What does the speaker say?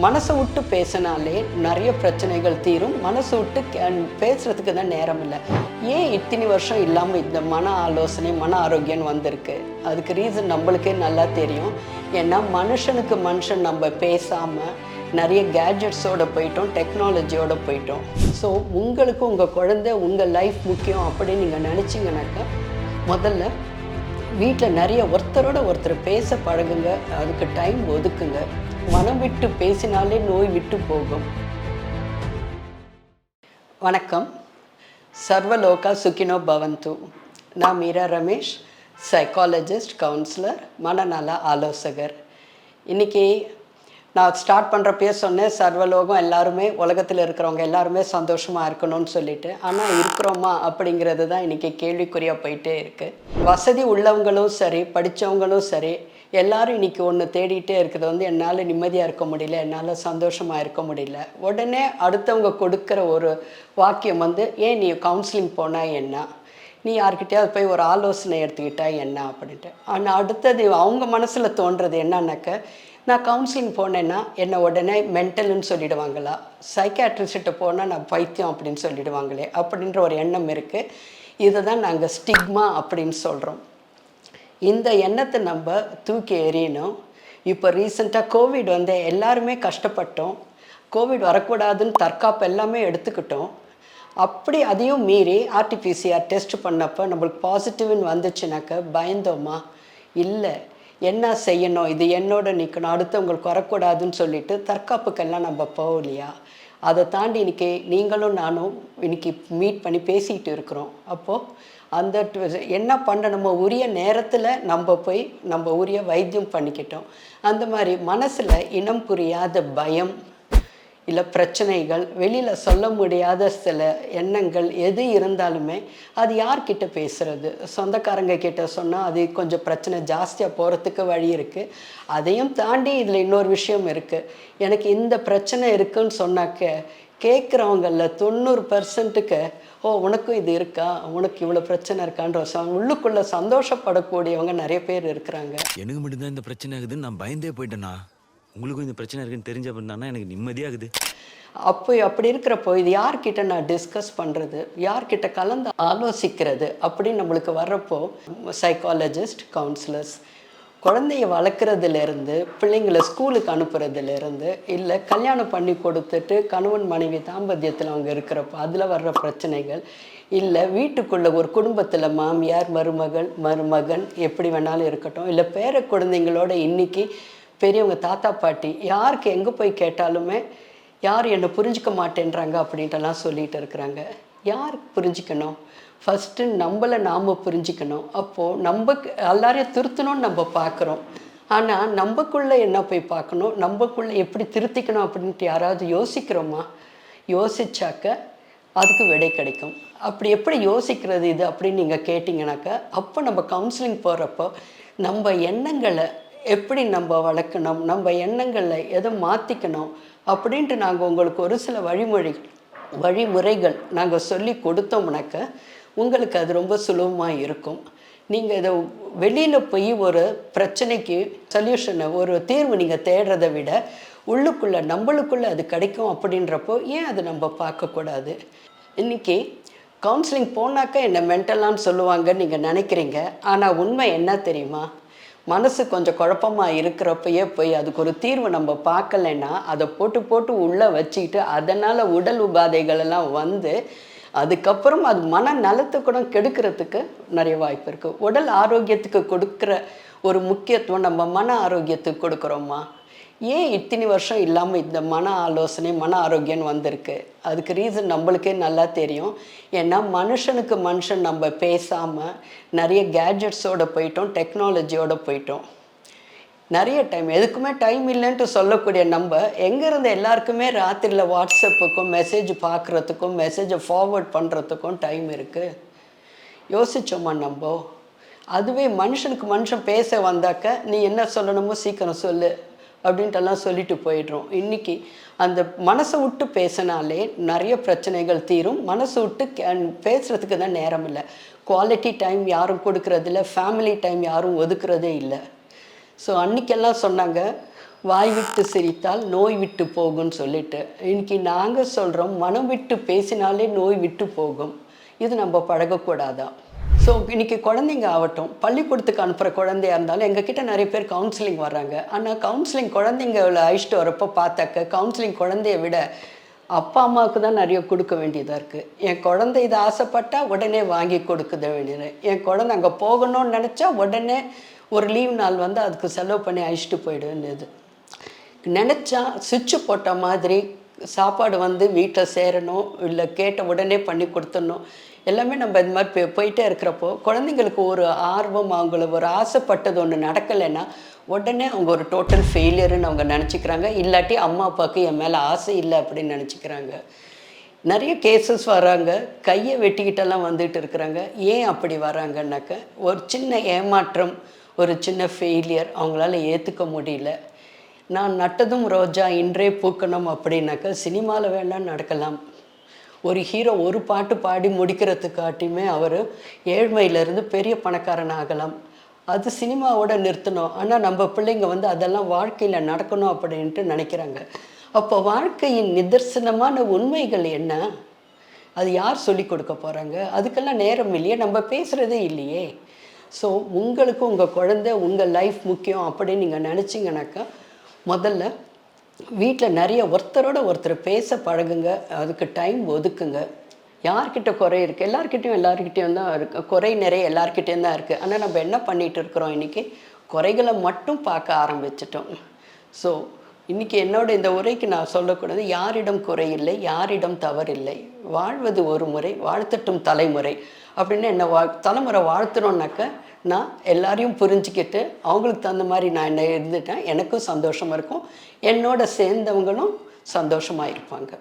மனசை விட்டு பேசினாலே நிறைய பிரச்சனைகள் தீரும். மனசை விட்டு பேசுறதுக்கு தான் நேரம் இல்லை. ஏன் இத்தனை வருஷம் இல்லாமல் இந்த மன ஆலோசனை மன ஆரோக்கியம் வந்திருக்கு? அதுக்கு ரீசன் நம்மளுக்கே நல்லா தெரியும். ஏன்னா மனுஷனுக்கு மனுஷன் நம்ம பேசாமல் நிறைய கேட்ஜெட்ஸோடு போயிட்டோம், டெக்னாலஜியோடு போயிட்டோம். ஸோ உங்களுக்கு உங்கள் குழந்தை உங்கள் லைஃப் முக்கியம் அப்படின்னு நீங்கள் நினச்சிங்கனாக்கா முதல்ல வீட்டில் நிறைய ஒருத்தரோட ஒருத்தர் பேச பழகுங்க. அதுக்கு டைம் ஒதுக்குங்க. மனம் விட்டு பேசினாலே நோய் விட்டு போகும். வணக்கம். சர்வலோகா சுகினோ பவந்து. நான் மீரா ரமேஷ், சைக்காலஜிஸ்ட், கவுன்சிலர், மனநல ஆலோசகர். இன்றைக்கி நான் ஸ்டார்ட் பண்ணுறப்பயே சொன்னேன், சர்வலோகம் எல்லாருமே உலகத்தில் இருக்கிறவங்க எல்லாருமே சந்தோஷமாக இருக்கணும்னு சொல்லிட்டு. ஆனால் இருக்கிறோமா அப்படிங்கிறது தான் இன்றைக்கி கேள்விக்குறியாக போயிட்டே இருக்குது. வசதி உள்ளவங்களும் சரி, படித்தவங்களும் சரி, எல்லோரும் இன்றைக்கி ஒன்று தேடிகிட்டே இருக்கிறது என்னால் நிம்மதியாக இருக்க முடியல, என்னால் சந்தோஷமாக இருக்க முடியல. உடனே அடுத்தவங்க கொடுக்குற ஒரு வாக்கியம் ஏன் நீ கவுன்சிலிங் போனால் என்ன, நீ யார்கிட்டயாவது போய் ஒரு ஆலோசனை எடுத்துக்கிட்டா என்ன அப்படின்ட்டு. ஆனால் அடுத்தது அவங்க மனசில் தோன்றது என்னன்னாக்க, நான் கவுன்சிலிங் போனேன்னா என்னை உடனே மென்டல்னு சொல்லிடுவாங்களா, சைக்காட்ரிஸ்ட்டை போனால் நான் பைத்தியம் அப்படின்னு சொல்லிடுவாங்களே அப்படின்ற ஒரு எண்ணம் இருக்குது. இதை தான் நாங்கள் ஸ்டிக்மா அப்படின்னு சொல்கிறோம். இந்த எண்ணத்தை நம்ம தூக்கி எறியணும். இப்போ ரீசெண்டாக கோவிட் எல்லாருமே கஷ்டப்பட்டோம். கோவிட் வரக்கூடாதுன்னு தற்காப்பு எல்லாமே எடுத்துக்கிட்டோம். அப்படி அதையும் மீறி ஆர்டிபிசிஆர் டெஸ்ட் பண்ணப்போ நம்மளுக்கு பாசிட்டிவ்னு வந்துச்சுனாக்க பயந்தோமா? இல்லை, என்ன செய்யணும், இது என்னோட நிற்கணும், அடுத்தவங்களுக்கு வரக்கூடாதுன்னு சொல்லிட்டு தற்காப்புக்கெல்லாம் நம்ம போகலையா? அதை தாண்டி இன்றைக்கி நீங்களும் நானும் இன்றைக்கி மீட் பண்ணி பேசிகிட்டு இருக்கிறோம். அப்போது அந்த என்ன பண்ணணுமோ உரிய நேரத்தில் நம்ம போய் நம்ம உரிய வைத்தியம் பண்ணிக்கிட்டோம். அந்த மாதிரி மனசில் இனம் புரியாத பயம், இல்லை பிரச்சனைகள், வெளியில் சொல்ல முடியாத சில எண்ணங்கள் எது இருந்தாலுமே அது யார்கிட்ட பேசுகிறது? சொந்தக்காரங்க கிட்ட சொன்னால் அது கொஞ்சம் பிரச்சனை ஜாஸ்தியாக போகிறதுக்கு வழி இருக்குது. அதையும் தாண்டி இதில் இன்னொரு விஷயம் இருக்குது. எனக்கு இந்த பிரச்சனை இருக்குதுன்னு சொன்னாக்க கேட்குறவங்களில் 90%க்கு ஓ உனக்கும் இது இருக்கா, உனக்கு இவ்வளோ பிரச்சனை இருக்கான்ற உள்ளுக்குள்ளே சந்தோஷப்படக்கூடியவங்க நிறைய பேர் இருக்கிறாங்க. எனக்கு மட்டும்தான் இந்த பிரச்சனை இருக்குதுன்னு நான் பயந்தே போயிட்டேன்னா, உங்களுக்கும் இந்த பிரச்சனை இருக்குன்னு தெரிஞ்ச அப்படின்னா எனக்கு நிம்மதியாகுது. அப்படி இருக்கிறப்போ இது யார்கிட்ட நான் டிஸ்கஸ் பண்ணுறது, யார்கிட்ட கலந்து ஆலோசிக்கிறது அப்படின்னு நம்மளுக்கு வர்றப்போ சைக்காலஜிஸ்ட், கவுன்சிலர்ஸ், குழந்தைய வளர்க்குறதுலேருந்து பிள்ளைங்களை ஸ்கூலுக்கு அனுப்புறதுலேருந்து, இல்லை கல்யாணம் பண்ணி கொடுத்துட்டு கணவன் மனைவி தாம்பத்தியத்தில் அவங்க இருக்கிறப்போ அதில் வர்ற பிரச்சனைகள், இல்லை வீட்டுக்குள்ளே ஒரு குடும்பத்தில் மாமியார், மருமகள், மருமகன் எப்படி வேணாலும் இருக்கட்டும், இல்லை பேர குழந்தைங்களோட இன்றைக்கி பெரியவங்க தாத்தா பாட்டி யாருக்கு எங்கே போய் கேட்டாலுமே யார் என்னை புரிஞ்சிக்க மாட்டேன்றாங்க அப்படின்ட்டுலாம் சொல்லிகிட்டு இருக்கிறாங்க. யார் புரிஞ்சிக்கணும்? ஃபஸ்ட்டு நம்மளை நாம் புரிஞ்சிக்கணும். அப்போது நம்ம எல்லாரையும் திருத்தணும்னு நம்ம பார்க்குறோம். ஆனால் நம்மக்குள்ளே என்ன போய் பார்க்கணும், நம்மக்குள்ளே எப்படி திருத்திக்கணும் அப்படின்ட்டு யாராவது யோசிக்கிறோமா? யோசிச்சாக்க அதுக்கு விடை கிடைக்கும். அப்படி எப்படி யோசிக்கிறது இது அப்படின்னு நீங்கள் கேட்டிங்கனாக்கா, அப்போ நம்ம கவுன்சிலிங் போகிறப்போ நம்ம எண்ணங்களை எப்படி நம்ம வளர்க்கணும், நம்ம எண்ணங்களில் எதை மாற்றிக்கணும் அப்படின்ட்டு நாங்கள் உங்களுக்கு ஒரு சில வழிமுறைகள் நாங்கள் சொல்லி கொடுத்தோம்னாக்க உங்களுக்கு அது ரொம்ப சுலபமாக இருக்கும். நீங்கள் இதை வெளியில் போய் ஒரு பிரச்சனைக்கு சொல்யூஷனை, ஒரு தீர்வு நீங்கள் தேடுறதை விட உள்ளுக்குள்ளே நம்மளுக்குள்ளே அது கிடைக்கும். அப்படின்றப்போ ஏன் அது நம்ம பார்க்கக்கூடாது? இன்றைக்கி கவுன்சிலிங் போனாக்கா என்ன மென்டலான்னு சொல்லுவாங்கன்னு நீங்கள் நினைக்கிறீங்க. ஆனால் உண்மை என்ன தெரியுமா? மனசு கொஞ்சம் குழப்பமாக இருக்கிறப்பயே போய் அதுக்கு ஒரு தீர்வு நம்ம பார்க்கலைன்னா அதை போட்டு உள்ளே வச்சுக்கிட்டு அதனால் உடல் உபாதைகளெல்லாம் அதுக்கப்புறம் அது மன நலத்தை கூட கெடுக்கிறதுக்கு நிறைய வாய்ப்பு இருக்குது. உடல் ஆரோக்கியத்துக்கு கொடுக்குற ஒரு முக்கியத்துவம் நம்ம மன ஆரோக்கியத்துக்கு கொடுக்குறோமா? ஏன் இத்தனை வருஷம் இல்லாமல் இந்த மன ஆலோசனை மன ஆரோக்கியம் வந்திருக்கு? அதுக்கு ரீசன் நம்மளுக்கே நல்லா தெரியும். ஏன்னா மனுஷனுக்கு மனுஷன் நம்ம பேசாமல் நிறைய கேட்ஜெட்ஸோடு போயிட்டோம், டெக்னாலஜியோடு போயிட்டோம். நிறைய எதுக்குமே டைம் இல்லைன்ட்டு சொல்லக்கூடிய நம்ம எங்கேருந்து எல்லாருக்குமே ராத்திரியில் வாட்ஸ்அப்புக்கும் மெசேஜ் பார்க்குறதுக்கும் மெசேஜை ஃபார்வர்ட் பண்ணுறதுக்கும் டைம் இருக்குது? யோசித்தோமா நம்ம? அதுவே மனுஷனுக்கு மனுஷன் பேச வந்தாக்க நீ என்ன சொல்லணுமோ சீக்கிரம் சொல்லு அப்படின்ட்டுலாம் சொல்லிட்டு போயிடுறோம். இன்றைக்கி அந்த மனசை விட்டு பேசினாலே நிறைய பிரச்சனைகள் தீரும். மனசை விட்டு பேசுகிறதுக்கு தான் நேரம் இல்லை. குவாலிட்டி டைம் யாரும் கொடுக்கறதில்ல, ஃபேமிலி டைம் யாரும் ஒதுக்குறதே இல்லை. ஸோ அன்றைக்கெல்லாம் சொன்னாங்க, வாய் விட்டு சிரித்தால் நோய் விட்டு போகும்னு சொல்லிட்டு இன்னைக்கு நாங்கள் சொல்கிறோம், மனம் விட்டு பேசினாலே நோய் விட்டு போகும். இது நம்ம பழகக்கூடாதான். ஸோ இன்றைக்கி குழந்தைங்க ஆகட்டும், பள்ளிக்கூடத்துக்கு அனுப்புகிற குழந்தையா இருந்தாலும் எங்ககிட்ட நிறைய பேர் கவுன்சிலிங் வர்றாங்க. ஆனால் கவுன்சிலிங் குழந்தைங்களை அழைச்சிட்டு வரப்போ பார்த்தாக்க கவுன்சிலிங் குழந்தைய விட அப்பா அம்மாவுக்கு தான் நிறைய கொடுக்க வேண்டியதாக இருக்குது. என் குழந்தை இதை ஆசைப்பட்டால் உடனே வாங்கி கொடுக்குத வேண்டியது. என் குழந்தை அங்கே போகணும்னு நினச்சா உடனே ஒரு லீவ் நாள் வந்து அதுக்கு செலவு பண்ணி அழைச்சிட்டு போயிட வேண்டியது. நினச்சா சுவிட்சு போட்ட மாதிரி சாப்பாடு வந்து வீட்டில் சேரணும், இல்லை கேட்ட உடனே பண்ணி கொடுத்துடணும். எல்லாமே நம்ம இந்த மாதிரி போயிட்டே இருக்கிறப்போ குழந்தைங்களுக்கு ஒரு ஆர்வம், அவங்கள ஒரு ஆசைப்பட்டது ஒன்று நடக்கலைன்னா உடனே அவங்க ஒரு டோட்டல் ஃபெயிலியர்னு அவங்க நினச்சிக்கிறாங்க. இல்லாட்டி அம்மா அப்பாவுக்கு என் மேலே ஆசை இல்லை அப்படின்னு நினச்சிக்கிறாங்க. நிறைய கேசஸ் வராங்க, கையை வெட்டிக்கிட்டெல்லாம் வந்துட்டு இருக்கிறாங்க. ஏன் அப்படி வராங்கன்னாக்க ஒரு சின்ன ஏமாற்றம், ஒரு சின்ன ஃபெயிலியர் அவங்களால ஏற்றுக்க முடியல. நான் நட்டதும் ரோஜா இன்றே பூக்கணும் அப்படின்னாக்கா சினிமாவில் வேணால் நடக்கலாம். ஒரு ஹீரோ ஒரு பாட்டு பாடி முடிக்கிறதுக்காட்டியுமே அவர் ஏழ்மையிலேருந்து பெரிய பணக்காரன் ஆகலாம். அது சினிமாவோட நிறுத்தணும். ஆனால் நம்ம பிள்ளைங்க வந்து அதெல்லாம் வாழ்க்கையில் நடக்கணும் அப்படின்ட்டு நினைக்கிறாங்க. அப்போ வாழ்க்கையின் நிதர்சனமான உண்மைகள் என்ன? அது யார் சொல்லி கொடுக்க போகிறாங்க? அதுக்கெல்லாம் நேரம் இல்லையே, நம்ம பேசுகிறதே இல்லையே. ஸோ உங்களுக்கு உங்கள் குழந்தை, உங்கள் லைஃப் முக்கியம் அப்படின்னு நீங்கள் நினச்சிங்கனாக்கா முதல்ல வீட்டில் நிறைய ஒருத்தரோட ஒருத்தர் பேச பழகுங்க, அதுக்கு டைம் ஒதுக்குங்க. யார்கிட்ட குறை இருக்குது? எல்லார்கிட்டையும் தான் இருக்குது. குறை நிறைய எல்லார்கிட்டேயும் தான் இருக்குது. ஆனால் நம்ம என்ன பண்ணிகிட்டு இருக்கிறோம், இன்றைக்கி குறைகளை மட்டும் பார்க்க ஆரம்பிச்சிட்டோம். ஸோ இன்றைக்கி என்னோட இந்த உரைக்கு நான் சொல்லக்கூடாது, யாரிடம் குறையில்லை, யாரிடம் தவறில்லை, வாழ்வது ஒரு முறை, வாழ்த்தட்டும் தலைமுறை அப்படின்னு என்ன தலைமுறை வாழ்த்துறோன்னாக்க நான் எல்லாரையும் புரிஞ்சுக்கிட்டு அவங்களுக்கு தகுந்த மாதிரி நான் என்ன இருந்துட்டேன், எனக்கும் சந்தோஷமாக இருக்கும், என்னோட சேர்ந்தவங்களும் சந்தோஷமாக இருப்பாங்க.